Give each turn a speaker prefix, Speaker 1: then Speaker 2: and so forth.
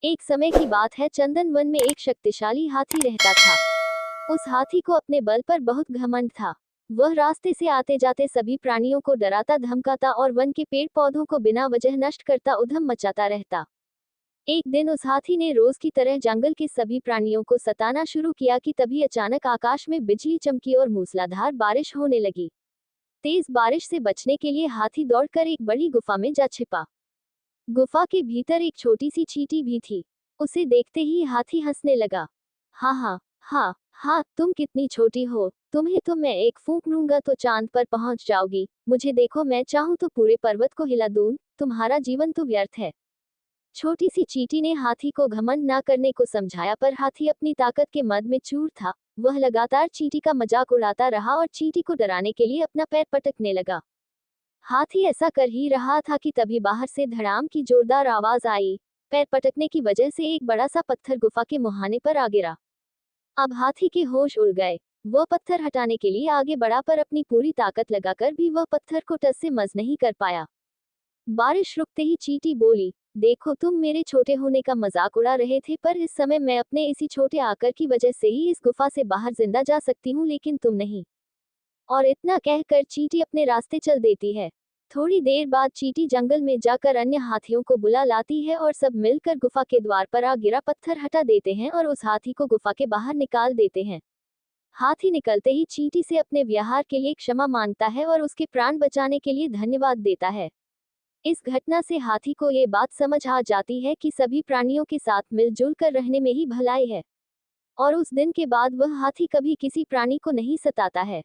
Speaker 1: एक समय की बात है, चंदन वन में एक शक्तिशाली हाथी रहता था। उस हाथी को अपने बल पर बहुत घमंड था। वह रास्ते से आते जाते सभी प्राणियों को डराता धमकाता और वन के पेड़ पौधों को बिना वजह नष्ट करता उधम मचाता रहता। एक दिन उस हाथी ने रोज की तरह जंगल के सभी प्राणियों को सताना शुरू किया कि तभी अचानक आकाश में बिजली चमकी और मूसलाधार बारिश होने लगी। तेज बारिश से बचने के लिए हाथी दौड़कर एक बड़ी गुफा में जा छिपा। गुफा के भीतर एक छोटी सी चींटी भी थी। उसे देखते ही हाथी हंसने लगा। हाँ हाँ, हाँ हाँ, तुम कितनी छोटी हो, तुम्हें तो मैं एक फूंक लूंगा तो चांद पर पहुंच जाओगी। मुझे देखो, मैं चाहूं तो पूरे पर्वत को हिला दूं, तुम्हारा जीवन तो व्यर्थ है। छोटी सी चींटी ने हाथी को घमंड ना करने को समझाया, पर हाथी अपनी ताकत के मद में चूर था। वह लगातार चींटी का मजाक उड़ाता रहा और चींटी को डराने के लिए अपना पैर पटकने लगा। हाथी ऐसा कर ही रहा था कि तभी बाहर से धड़ाम की जोरदार आवाज आई। पैर पटकने की वजह से एक बड़ा सा पत्थर गुफा के मुहाने पर आ गिरा। अब हाथी के होश उड़ गए। वह पत्थर हटाने के लिए आगे बढ़ा, पर अपनी पूरी ताकत लगाकर भी वह पत्थर को टस से मस नहीं कर पाया। बारिश रुकते ही चींटी बोली, देखो, तुम मेरे छोटे होने का मजाक उड़ा रहे थे, पर इस समय मैं अपने इसी छोटे आकार की वजह से ही इस गुफा से बाहर जिंदा जा सकती हूँ, लेकिन तुम नहीं। और इतना कहकर चींटी अपने रास्ते चल देती है। थोड़ी देर बाद चींटी जंगल में जाकर अन्य हाथियों को बुला लाती है और सब मिलकर गुफा के द्वार पर आ गिरा पत्थर हटा देते हैं और उस हाथी को गुफा के बाहर निकाल देते हैं। हाथी निकलते ही चींटी से अपने व्यवहार के लिए क्षमा मांगता है और उसके प्राण बचाने के लिए धन्यवाद देता है। इस घटना से हाथी को ये बात समझ आ जाती है कि सभी प्राणियों के साथ मिलजुल कर रहने में ही भलाई है। और उस दिन के बाद वह हाथी कभी किसी प्राणी को नहीं सताता है।